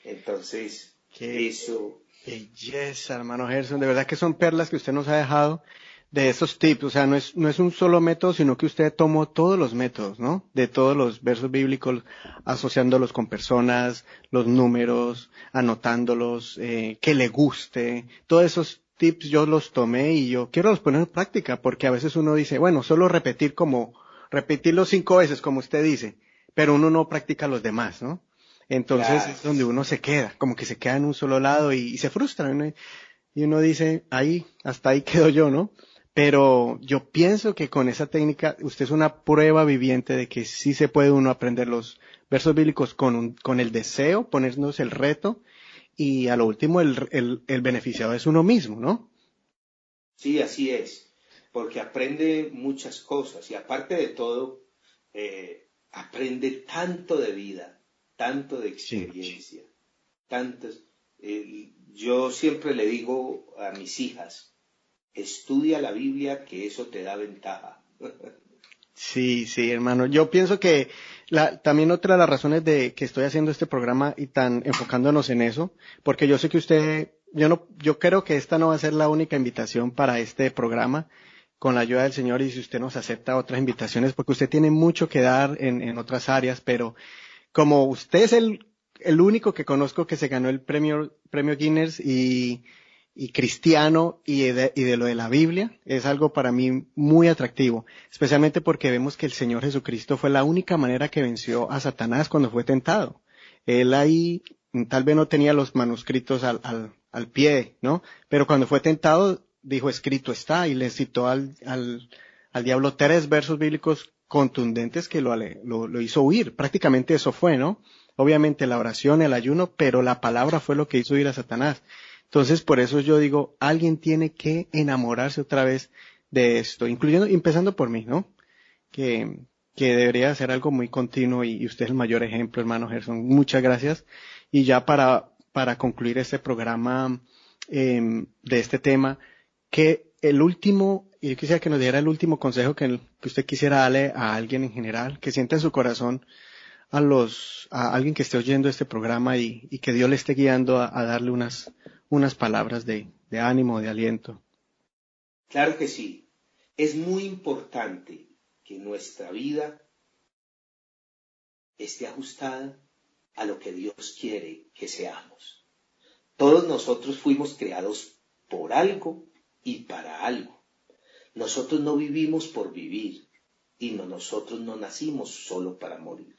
Entonces, eso... Belleza, hermano Gerson, de verdad que son perlas que usted nos ha dejado de esos tips. O sea, no es un solo método, sino que usted tomó todos los métodos, ¿no? De todos los versos bíblicos, asociándolos con personas, los números, anotándolos, que le guste. Todos esos tips yo los tomé y yo quiero los poner en práctica, porque a veces uno dice, bueno, solo repetirlo 5 veces, como usted dice, pero uno no practica los demás, ¿no? Entonces es donde uno se queda, como que se queda en un solo lado y se frustra, ¿no? Y uno dice, hasta ahí quedo yo, ¿no? Pero yo pienso que con esa técnica usted es una prueba viviente de que sí se puede uno aprender los versos bíblicos con el deseo, ponernos el reto y a lo último el beneficiado es uno mismo, ¿no? Sí, así es, porque aprende muchas cosas y aparte de todo, aprende tanto de vida, tanto de Sí. experiencia, tantos. Yo siempre le digo a mis hijas, estudia la Biblia, que eso te da ventaja. Sí, sí, hermano. Yo pienso que también otra de las razones de que estoy haciendo este programa y tan enfocándonos en eso, porque yo sé que usted, yo creo que esta no va a ser la única invitación para este programa, con la ayuda del Señor y si usted nos acepta otras invitaciones, porque usted tiene mucho que dar en otras áreas, pero como usted es el único que conozco que se ganó el premio Guinness y cristiano y de lo de la Biblia, es algo para mí muy atractivo, especialmente porque vemos que el Señor Jesucristo fue la única manera que venció a Satanás cuando fue tentado. Él ahí tal vez no tenía los manuscritos al pie, ¿no? Pero cuando fue tentado, dijo, escrito está, y le citó al diablo 3 versos bíblicos contundentes que lo hizo huir. Prácticamente eso fue, ¿no? Obviamente la oración, el ayuno, pero la palabra fue lo que hizo huir a Satanás. Entonces, por eso yo digo, alguien tiene que enamorarse otra vez de esto, empezando por mí, ¿no? Que, que debería ser algo muy continuo y usted es el mayor ejemplo, hermano Gerson. Muchas gracias. Y ya para concluir este programa de este tema, yo quisiera que nos diera el último consejo que usted quisiera darle a alguien en general, que sienta en su corazón a alguien que esté oyendo este programa y que Dios le esté guiando a darle unas palabras de ánimo, de aliento. Claro que sí, es muy importante que nuestra vida esté ajustada a lo que Dios quiere que seamos. Todos nosotros fuimos creados por algo y para algo. Nosotros no vivimos por vivir y nosotros no nacimos solo para morir.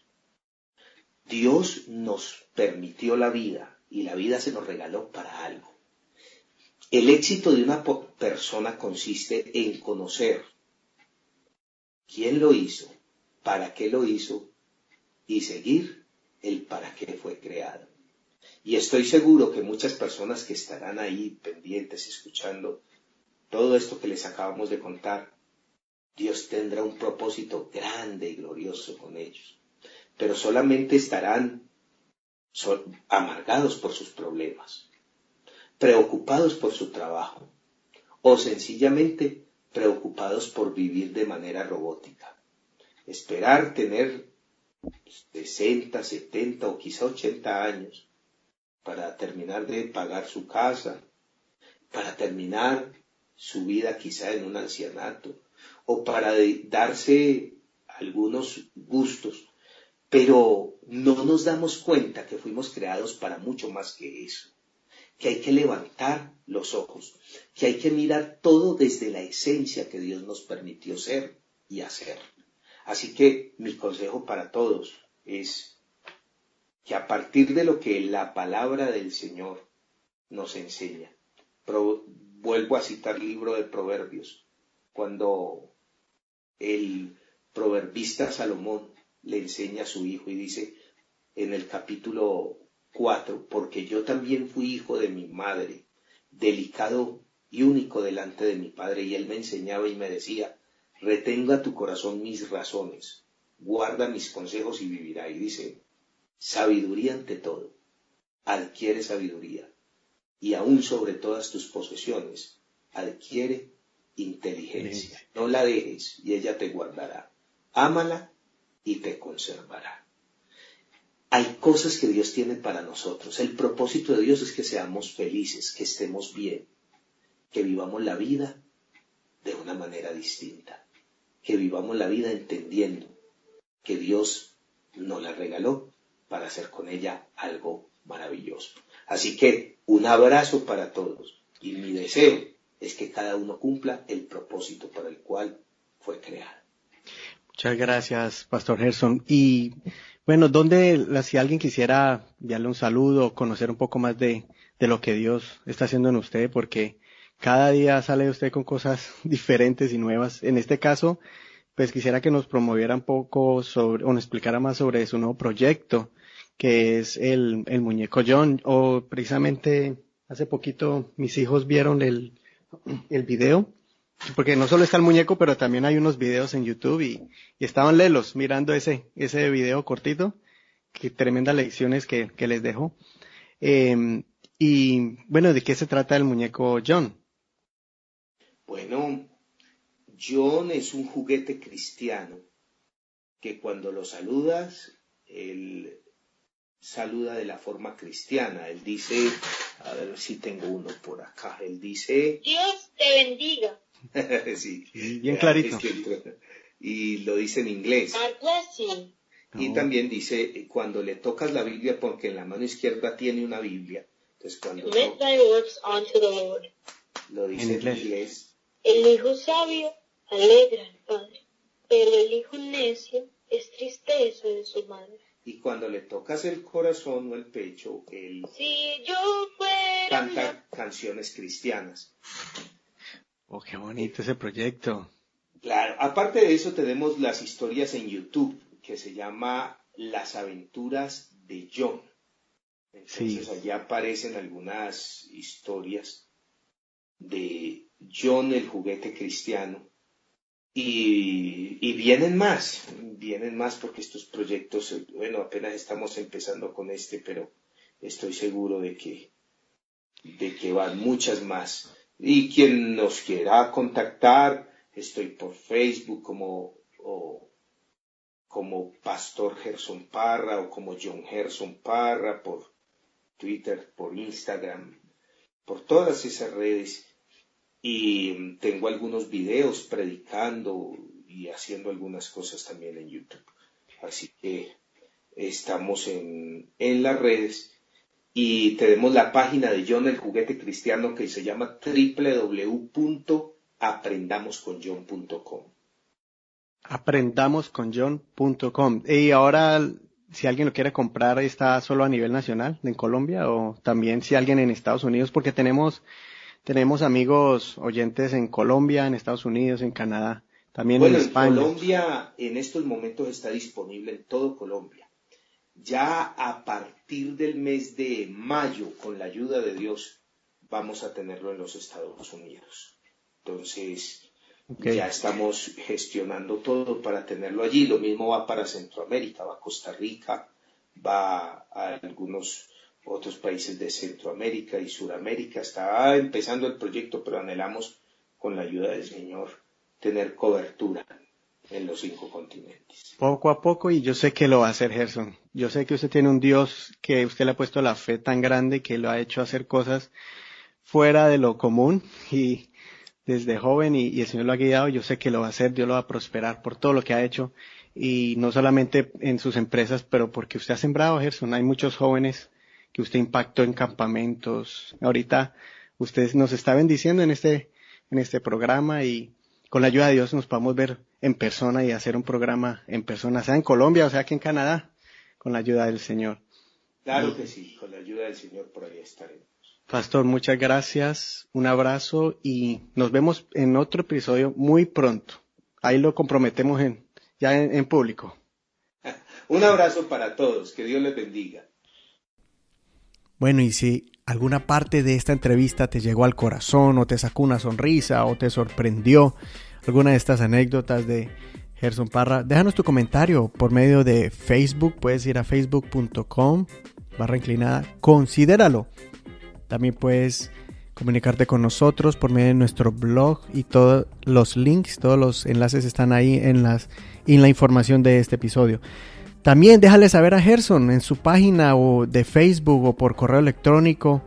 Dios nos permitió la vida y la vida se nos regaló para algo. El éxito de una persona consiste en conocer quién lo hizo, para qué lo hizo y seguir el para qué fue creado. Y estoy seguro que muchas personas que estarán ahí pendientes escuchando todo esto que les acabamos de contar, Dios tendrá un propósito grande y glorioso con ellos. Pero solamente estarán amargados por sus problemas, preocupados por su trabajo o sencillamente preocupados por vivir de manera robótica. Esperar tener 60, 70 o quizá 80 años para terminar de pagar su casa, para terminar su vida quizá en un ancianato o para darse algunos gustos, pero no nos damos cuenta que fuimos creados para mucho más que eso, que hay que levantar los ojos, que hay que mirar todo desde la esencia que Dios nos permitió ser y hacer. Así que mi consejo para todos es que a partir de lo que la palabra del Señor nos enseña, vuelvo a citar el libro de Proverbios, cuando el proverbista Salomón le enseña a su hijo y dice en el capítulo 4, porque yo también fui hijo de mi madre, delicado y único delante de mi padre, y él me enseñaba y me decía, retenga tu corazón mis razones, guarda mis consejos y vivirá. Y dice, sabiduría ante todo, adquiere sabiduría, y aún sobre todas tus posesiones, adquiere inteligencia. No la dejes y ella te guardará. Ámala y te conservará. Hay cosas que Dios tiene para nosotros. El propósito de Dios es que seamos felices, que estemos bien, que vivamos la vida de una manera distinta, que vivamos la vida entendiendo que Dios nos la regaló para hacer con ella algo maravilloso. Así que un abrazo para todos y mi deseo es que cada uno cumpla el propósito para el cual fue creado. Muchas gracias, Pastor Gerson. Y bueno, si alguien quisiera enviarle un saludo o conocer un poco más de lo que Dios está haciendo en usted, porque cada día sale usted con cosas diferentes y nuevas. En este caso, pues quisiera que nos promoviera un poco sobre, o nos explicara más sobre su nuevo proyecto, que es el muñeco John. O precisamente hace poquito mis hijos vieron el video, porque no solo está el muñeco, pero también hay unos videos en YouTube y estaban lelos mirando ese video cortito. Qué tremendas lecciones que les dejo. Y bueno, ¿de qué se trata el muñeco John? Bueno, John es un juguete cristiano que cuando lo saludas, él saluda de la forma cristiana. Él dice, a ver si tengo uno por acá, él dice... Dios te bendiga. Sí, bien clarito. Y lo dice en inglés. God bless you. Y también dice, cuando le tocas la Biblia, porque en la mano izquierda tiene una Biblia, entonces cuando Commit thy works unto the Lord. lo dice en inglés. El hijo sabio alegra al padre, pero el hijo necio es tristeza de su madre. Y cuando le tocas el corazón o el pecho, él Si yo fuera canta canciones cristianas. Oh, qué bonito ese proyecto. Claro, aparte de eso tenemos las historias en YouTube, que se llama Las aventuras de John. Entonces allá aparecen algunas historias de John el juguete cristiano. Y vienen más porque estos proyectos, bueno, apenas estamos empezando con pero estoy seguro de que van muchas más. Y quien nos quiera contactar, estoy por Facebook como Pastor Gerson Parra o como John Gerson Parra, por Twitter, por Instagram, por todas esas redes. Y tengo algunos videos predicando y haciendo algunas cosas también en YouTube. Así que estamos en las redes y tenemos la página de John el Juguete Cristiano que se llama www.aprendamosconjohn.com. Aprendamosconjohn.com. Y ahora, si alguien lo quiere comprar, ¿está solo a nivel nacional en Colombia o también si alguien en Estados Unidos? Porque tenemos amigos oyentes en Colombia, en Estados Unidos, en Canadá, también en España. En Colombia en estos momentos está disponible en todo Colombia. Ya a partir del mes de mayo, con la ayuda de Dios, vamos a tenerlo en los Estados Unidos. Entonces, ya estamos gestionando todo para tenerlo allí. Lo mismo va para Centroamérica, va a Costa Rica, va a algunos otros países de Centroamérica y Suramérica. Está empezando el proyecto, pero anhelamos, con la ayuda del Señor, tener cobertura en los 5 continentes. Poco a poco, y yo sé que lo va a hacer, Gerson. Yo sé que usted tiene un Dios que usted le ha puesto la fe tan grande que lo ha hecho hacer cosas fuera de lo común y desde joven y el Señor lo ha guiado. Yo sé que lo va a hacer, Dios lo va a prosperar por todo lo que ha hecho y no solamente en sus empresas, pero porque usted ha sembrado, Gerson. Hay muchos jóvenes que usted impactó en campamentos. Ahorita usted nos está bendiciendo en este programa y con la ayuda de Dios nos podamos ver en persona y hacer un programa en persona, sea en Colombia o sea aquí en Canadá, con la ayuda del Señor. Claro que sí, con la ayuda del Señor por ahí estaremos. Pastor, muchas gracias, un abrazo y nos vemos en otro episodio muy pronto. Ahí lo comprometemos ya en público. Un abrazo para todos, que Dios les bendiga. Bueno, y si alguna parte de esta entrevista te llegó al corazón o te sacó una sonrisa o te sorprendió alguna de estas anécdotas de Gerson Parra, déjanos tu comentario por medio de Facebook. Puedes ir a facebook.com/inclinada, considéralo. También puedes comunicarte con nosotros por medio de nuestro blog y todos los links, todos los enlaces están ahí en la información de este episodio. También déjale saber a Gerson en su página o de Facebook o por correo electrónico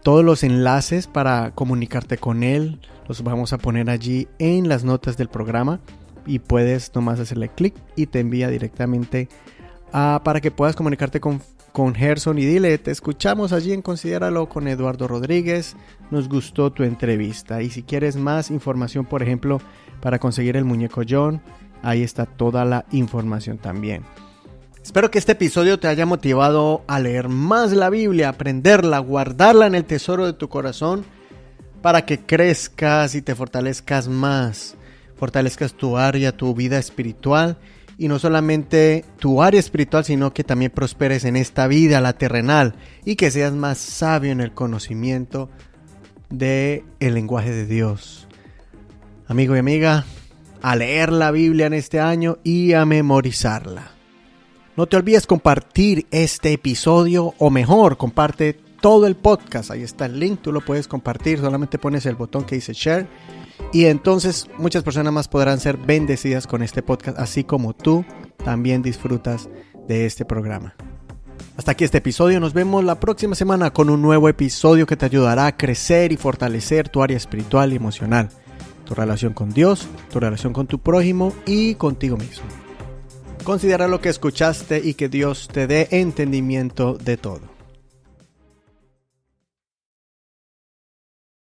todos los enlaces para comunicarte con él. Los vamos a poner allí en las notas del programa y puedes nomás hacerle clic y te envía directamente para que puedas comunicarte con Gerson y dile: te escuchamos allí en Considéralo con Eduardo Rodríguez, nos gustó tu entrevista. Y si quieres más información, por ejemplo, para conseguir el muñeco John, ahí está toda la información también. Espero que este episodio te haya motivado a leer más la Biblia, aprenderla, guardarla en el tesoro de tu corazón, para que crezcas y te fortalezcas más, fortalezcas tu área, tu vida espiritual, y no solamente tu área espiritual, sino que también prosperes en esta vida, la terrenal, y que seas más sabio en el conocimiento del lenguaje de Dios. Amigo y amiga, a leer la Biblia en este año y a memorizarla. No te olvides compartir este episodio, o mejor, comparte todo el podcast. Ahí está el link, tú lo puedes compartir, solamente pones el botón que dice share y entonces muchas personas más podrán ser bendecidas con este podcast, así como tú también disfrutas de este programa. Hasta aquí este episodio, nos vemos la próxima semana con un nuevo episodio que te ayudará a crecer y fortalecer tu área espiritual y emocional, tu relación con Dios, tu relación con tu prójimo y contigo mismo. Considera lo que escuchaste y que Dios te dé entendimiento de todo.